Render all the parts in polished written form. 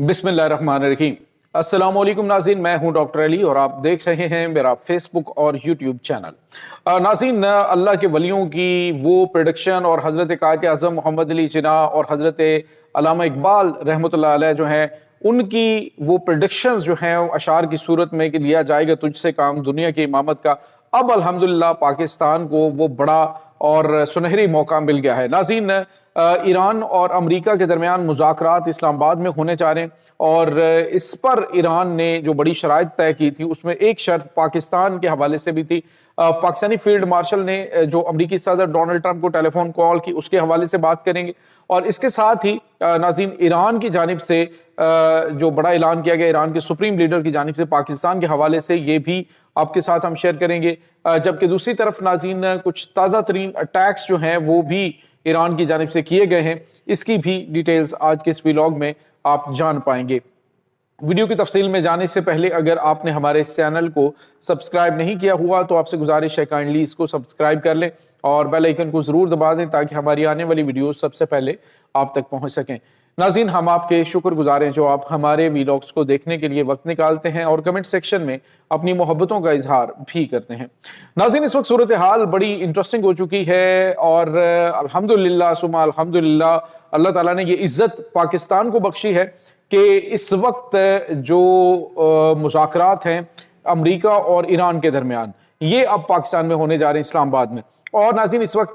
बिस्मिल्लाहिर्रहमानिर्रहीम। अस्सलाम वालेकुम नाज़रीन, मैं हूं डॉक्टर अली और आप देख रहे हैं मेरा फेसबुक और यूट्यूब चैनल। नाज़रीन, अल्लाह के वलियों की वो प्रेडिक्शन और हज़रत कायद आज़म मोहम्मद अली जिन्नाह और हज़रत अल्लामा इकबाल रहमतुल्लाह अलैह जो हैं, उनकी वो प्रेडिक्शंस जो हैं अशार की सूरत में कि लिया जाएगा तुझसे काम दुनिया की इमामत का, अब अल्हम्दुलिल्लाह पाकिस्तान को वो बड़ा और सुनहरी मौका मिल गया है। नाज़रीन, ईरान और अमेरिका के दरमियान मुज़ाकरात इस्लामाबाद में होने जा रहे हैं और इस पर ईरान ने जो बड़ी शराइत तय की थी उसमें एक शर्त पाकिस्तान के हवाले से भी थी। पाकिस्तानी फील्ड मार्शल ने जो अमेरिकी सदर डोनाल्ड ट्रंप को टेलीफोन कॉल की उसके हवाले से बात करेंगे और इसके साथ ही नाज़रीन ईरान की जानिब से जो बड़ा ऐलान किया गया ईरान के सुप्रीम लीडर की जानिब से पाकिस्तान के हवाले से, ये भी आपके साथ हम शेयर करेंगे। जबकि दूसरी तरफ नाज़रीन कुछ ताज़ा तरीन अटैक्स जो हैं वो भी ईरान की जानिब से किए गए हैं, इसकी भी डिटेल्स आज के इस व्लॉग में आप जान पाएंगे। वीडियो की तफसील में जाने से पहले अगर आपने हमारे इस चैनल को सब्सक्राइब नहीं किया हुआ तो आपसे गुजारिश है काइंडली इसको सब्सक्राइब कर लें और बेल आइकन को ज़रूर दबा दें ताकि हमारी आने वाली वीडियो सबसे पहले आप तक पहुंच सकें। नाज़रीन, हम आपके शुक्रगुजार हैं जो आप हमारे वीलॉग्स को देखने के लिए वक्त निकालते हैं और कमेंट सेक्शन में अपनी मोहब्बतों का इजहार भी करते हैं। नाज़रीन, इस वक्त सूरत हाल बड़ी इंटरेस्टिंग हो चुकी है और अल्हम्दुलिल्लाह सुमा अल्हम्दुलिल्लाह अल्लाह ताला ने ये इज्जत पाकिस्तान को बख्शी है कि इस वक्त जो मुज़ाकरात हैं अमेरिका और ईरान के दरमियान, ये अब पाकिस्तान में होने जा रहे हैं, इस्लामाबाद में। और नाज़रीन, इस वक्त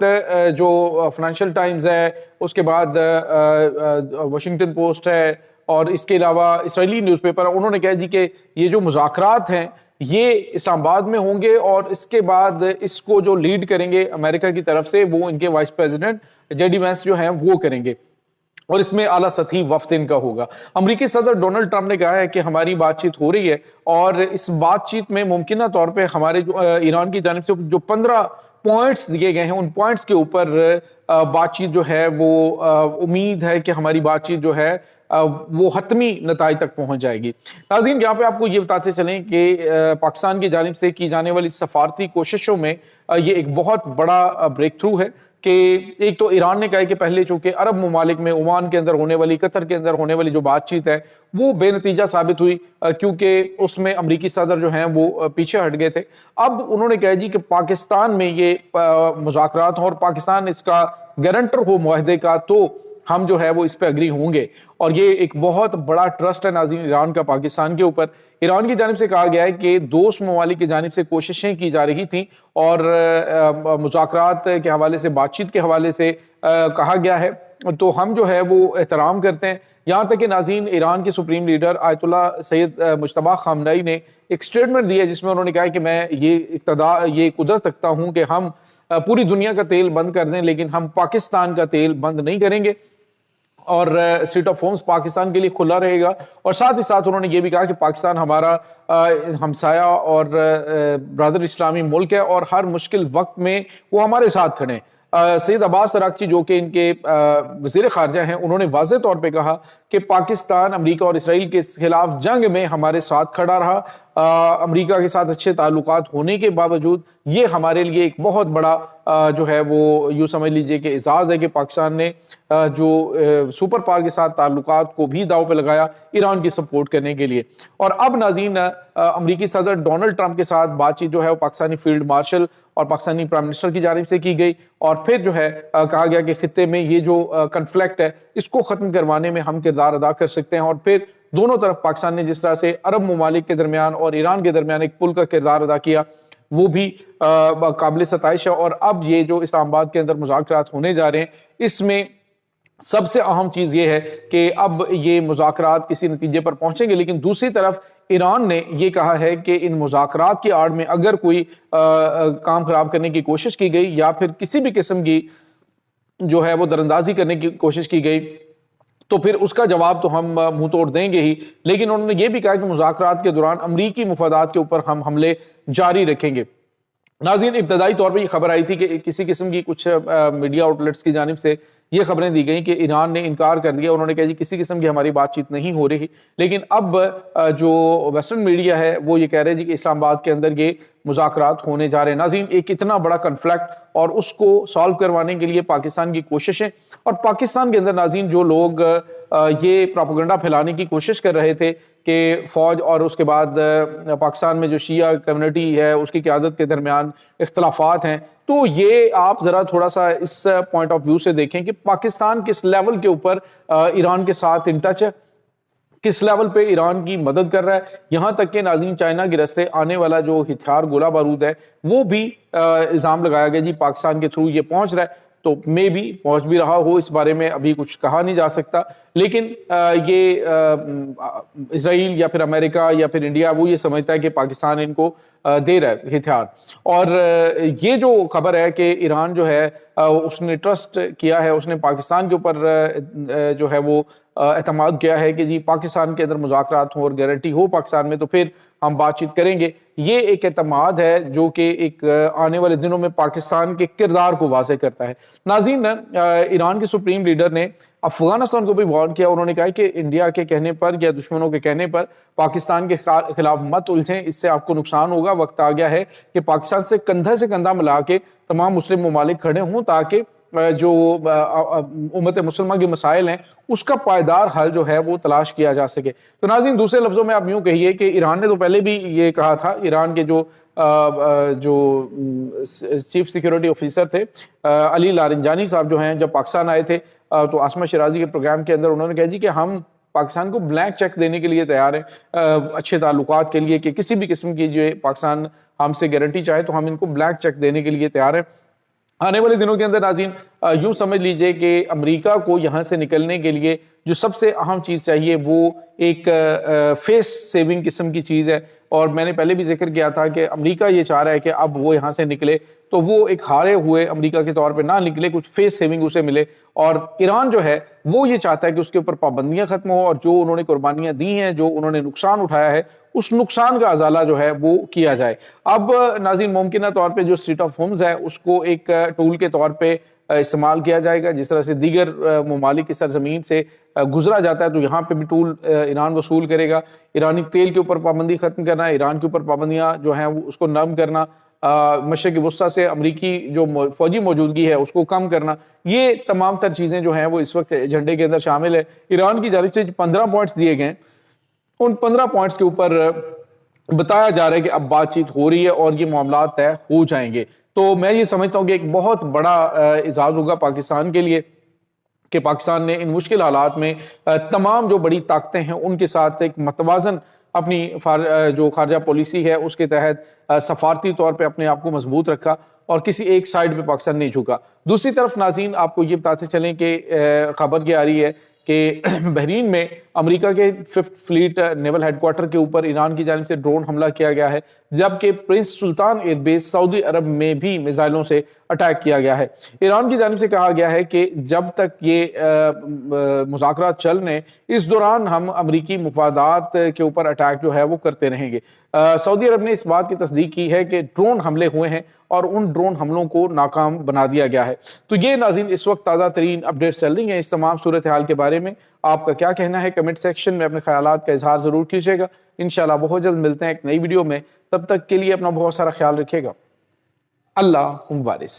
जो फाइनेंशियल टाइम्स है, उसके बाद वाशिंगटन पोस्ट है और इसके अलावा इसराइली न्यूज़पेपर है, उन्होंने कहा जी कि ये जो मुज़ाकरात हैं ये इस्लामाबाद में होंगे और इसके बाद इसको जो लीड करेंगे अमेरिका की तरफ से वो इनके वाइस प्रेसिडेंट जेडी वैंस जो हैं वो करेंगे और इसमें आला सतही वफ्द इनका होगा। अमेरिकी सदर डोनाल्ड ट्रंप ने कहा है कि हमारी बातचीत हो रही है और इस बातचीत में मुमकिन तौर पे हमारे जो ईरान की जानिब से जो 15 पॉइंट्स दिए गए हैं उन पॉइंट्स के ऊपर बातचीत जो है वो उम्मीद है कि हमारी बातचीत जो है वो हतमी नताइज तक पहुंच जाएगी। नाज़रीन, यहाँ पे आपको ये बताते चलें कि पाकिस्तान की जानिब से की जाने वाली सफारती कोशिशों में ये एक बहुत बड़ा ब्रेक थ्रू है कि एक तो ईरान ने कहा कि पहले चूंकि अरब ममालिक में ओमान के अंदर होने वाली, कतर के अंदर होने वाली जो बातचीत है वो बेनतीजा साबित हुई क्योंकि उसमें अमरीकी सदर जो हैं वो पीछे हट गए थे। अब उन्होंने कहा जी कि पाकिस्तान में ये मुज़ाकरात हों और पाकिस्तान इसका गारंटर हो मुआहदे का तो हम जो है वो इस पे अग्री होंगे और ये एक बहुत बड़ा ट्रस्ट है नाज़रीन ईरान का पाकिस्तान के ऊपर। ईरान की जानिब से कहा गया है कि दोस्त ममालिक की जानिब से कोशिशें की जा रही थी और मुज़ाकरात के हवाले से, बातचीत के हवाले से कहा गया है तो हम जो है वो एहतराम करते हैं। यहाँ तक कि नाज़रीन ईरान के supreme leader Ayatollah Syed Mojtaba Khamenei ने एक स्टेटमेंट दिया जिसमें उन्होंने कहा कि मैं ये कुदरत रखता हूँ कि हम पूरी दुनिया का तेल बंद कर दें लेकिन हम पाकिस्तान का तेल बंद नहीं करेंगे और स्ट्रीट ऑफ होम्स पाकिस्तान के लिए खुला रहेगा। और साथ ही साथ उन्होंने ये भी कहा कि पाकिस्तान हमारा हमसाया और ब्रदर इस्लामी मुल्क है और हर मुश्किल वक्त में वो हमारे साथ खड़े हैं। सैयद अब्बास अरागची जो कि इनके वज़ीर ख़ारजा हैं, उन्होंने वाज़ेह तौर पे कहा कि पाकिस्तान अमेरिका और इसराइल के खिलाफ जंग में हमारे साथ खड़ा रहा। अमेरिका के साथ अच्छे ताल्लुकात होने के बावजूद ये हमारे लिए एक बहुत बड़ा जो है वो यूँ समझ लीजिए कि एजाज़ है कि पाकिस्तान ने जो सुपर पावर के साथ ताल्लुकात को भी दाव पे लगाया ईरान की सपोर्ट करने के लिए। और अब नाज़रीन, अमेरिकी सदर डोनाल्ड ट्रंप के साथ बातचीत जो है वो पाकिस्तानी फील्ड मार्शल और पाकिस्तानी प्राइम मिनिस्टर की जानिब से की गई और फिर जो है कहा गया कि खित्ते में ये जो कन्फ्लिक्ट है इसको ख़त्म करवाने में हम किरदार अदा कर सकते हैं। और फिर दोनों तरफ पाकिस्तान ने जिस तरह से अरब ममालिक के दरमियान और ईरान के दरमियान एक पुल का किरदार अदा किया वो भी काबिल सताइश है। और अब ये जो इस्लामाबाद के अंदर मुज़ाकरात होने जा रहे हैं इसमें सबसे अहम चीज़ ये है कि अब ये मुज़ाकरात किसी नतीजे पर पहुंचेंगे, लेकिन दूसरी तरफ ईरान ने ये कहा है कि इन मुज़ाकरात की आड़ में अगर कोई काम खराब करने की कोशिश की गई या फिर किसी भी किस्म की जो है वो दरअंदाजी करने की कोशिश की गई तो फिर उसका जवाब तो हम मुंह तोड़ देंगे ही। लेकिन उन्होंने ये भी कहा कि मुज़ाकरात के दौरान अमरीकी मुफादात के ऊपर हम हमले जारी रखेंगे। नाज़रीन, इब्तदाई तौर पर यह खबर आई थी कि किसी किस्म की कुछ मीडिया आउटलेट्स की जानिब से یہ خبریں دی گئیں کہ ایران نے انکار کر دیا، انہوں نے کہا جی کسی قسم کی ہماری بات چیت نہیں ہو رہی، لیکن اب جو ویسٹرن میڈیا ہے وہ یہ کہہ رہے ہیں کہ اسلام آباد کے اندر یہ مذاکرات ہونے جا رہے ہیں۔ ناظرین، ایک اتنا بڑا کنفلکٹ اور اس کو سالو کروانے کے لیے پاکستان کی کوششیں، اور پاکستان کے اندر ناظرین جو لوگ یہ پروپیگنڈا پھیلانے کی کوشش کر رہے تھے کہ فوج اور اس کے بعد پاکستان میں جو شیعہ کمیونٹی ہے اس کی قیادت کے درمیان اختلافات ہیں، تو یہ آپ ذرا تھوڑا سا اس پوائنٹ آف ویو سے دیکھیں کہ پاکستان کس لیول کے اوپر ایران کے ساتھ ان ٹچ ہے، کس لیول پہ ایران کی مدد کر رہا ہے، یہاں تک کہ ناظرین چائنا کے راستے آنے والا جو ہتھیار گولہ بارود ہے وہ بھی الزام لگایا گیا جی پاکستان کے تھرو یہ پہنچ رہا ہے، تو مے بھی پہنچ بھی رہا ہو، اس بارے میں ابھی کچھ کہا نہیں جا سکتا، لیکن یہ اسرائیل یا پھر امریکہ یا پھر انڈیا وہ یہ سمجھتا ہے کہ پاکستان ان کو دے رہا ہے ہتھیار۔ اور یہ جو خبر ہے کہ ایران جو ہے اس نے ٹرسٹ کیا ہے، اس نے پاکستان کے اوپر جو ہے وہ اعتماد کیا ہے کہ جی پاکستان کے اندر مذاکرات ہوں اور گارنٹی ہو پاکستان میں تو پھر ہم بات چیت کریں گے، یہ ایک اعتماد ہے جو کہ ایک آنے والے دنوں میں پاکستان کے کردار کو واضح کرتا ہے۔ ناظرین، ایران کے سپریم لیڈر نے افغانستان کو بھی وارن کیا، انہوں نے کہا کہ انڈیا کے کہنے پر یا دشمنوں کے کہنے پر پاکستان کے خلاف مت الجھیں، اس سے آپ کو نقصان ہوگا، وقت آ گیا ہے کہ پاکستان سے کندھا ملا کے تمام مسلم ممالک کھڑے ہوں تاکہ جو امت مسلمہ کے مسائل ہیں اس کا پائیدار حل جو ہے وہ تلاش کیا جا سکے۔ تو ناظرین، دوسرے لفظوں میں آپ یوں کہیے کہ ایران نے تو پہلے بھی یہ کہا تھا، ایران کے جو چیف سیکیورٹی آفیسر تھے علی لارنجانی صاحب جو ہیں، جب پاکستان آئے تھے تو عاصمہ شیرازی کے پروگرام کے اندر انہوں نے کہا جی کہ ہم پاکستان کو بلینک چیک دینے کے لیے تیار ہیں اچھے تعلقات کے لیے، کہ کسی بھی قسم کی جو پاکستان ہم سے گارنٹی چاہے تو ہم ان کو بلینک چیک دینے کے لیے تیار ہیں۔ آنے والے دنوں کے اندر ناظرین یوں سمجھ لیجئے کہ امریکہ کو یہاں سے نکلنے کے لیے جو سب سے اہم چیز چاہیے وہ ایک فیس سیونگ قسم کی چیز ہے، اور میں نے پہلے بھی ذکر کیا تھا کہ امریکہ یہ چاہ رہا ہے کہ اب وہ یہاں سے نکلے تو وہ ایک ہارے ہوئے امریکہ کے طور پہ نہ نکلے، کچھ فیس سیونگ اسے ملے، اور ایران جو ہے وہ یہ چاہتا ہے کہ اس کے اوپر پابندیاں ختم ہو اور جو انہوں نے قربانیاں دی ہیں، جو انہوں نے نقصان اٹھایا ہے، اس نقصان کا ازالہ جو ہے وہ کیا جائے۔ اب ناظرین، ممکنہ طور پہ جو اسٹریٹ آف ہومز ہے اس کو ایک ٹول کے طور پہ استعمال کیا جائے گا، جس طرح سے دیگر ممالک کی سرزمین سے گزرا جاتا ہے تو یہاں پہ بھی ٹول ایران وصول کرے گا۔ ایرانی تیل کے اوپر پابندی ختم کرنا، ایران کے اوپر پابندیاں جو ہیں اس کو نرم کرنا، مشرق وسطیٰ سے امریکی جو فوجی موجودگی ہے اس کو کم کرنا، یہ تمام تر چیزیں جو ہیں وہ اس وقت ایجنڈے کے اندر شامل ہے۔ ایران کی جانب سے 15 پوائنٹس دیے گئے، ان 15 پوائنٹس کے اوپر بتایا جا رہا ہے کہ اب بات چیت ہو رہی ہے اور یہ معاملات طے ہو جائیں گے۔ تو میں یہ سمجھتا ہوں کہ ایک بہت بڑا اعزاز ہوگا پاکستان کے لیے کہ پاکستان نے ان مشکل حالات میں تمام جو بڑی طاقتیں ہیں ان کے ساتھ ایک متوازن اپنی جو خارجہ پالیسی ہے اس کے تحت سفارتی طور پہ اپنے آپ کو مضبوط رکھا اور کسی ایک سائیڈ پہ پاکستان نہیں جھکا۔ دوسری طرف ناظرین، آپ کو یہ بتاتے چلیں کہ خبر یہ آ رہی ہے کہ بحرین میں امریکہ کے 5th فلیٹ نیول ہیڈ کوارٹر کے اوپر ایران کی جانب سے ڈرون حملہ کیا گیا ہے، جبکہ پرنس سلطان ایئر بیس سعودی عرب میں بھی میزائلوں سے اٹیک کیا گیا ہے۔ ایران کی جانب سے کہا گیا ہے کہ جب تک یہ مذاکرات چل رہے ہیں اس دوران ہم امریکی مفادات کے اوپر اٹیک جو ہے وہ کرتے رہیں گے۔ سعودی عرب نے اس بات کی تصدیق کی ہے کہ ڈرون حملے ہوئے ہیں اور ان ڈرون حملوں کو ناکام بنا دیا گیا ہے۔ تو یہ ناظرین اس وقت تازہ ترین اپڈیٹس چل رہی ہیں اس تمام صورتحال کے بارے میں۔ آپ کا کیا کہنا ہے؟ کمنٹ سیکشن میں اپنے خیالات کا اظہار ضرور کیجیے گا۔ انشاءاللہ بہت جلد ملتے ہیں ایک نئی ویڈیو میں، تب تک کے لیے اپنا بہت سارا خیال رکھیے گا۔ اللہ وارث۔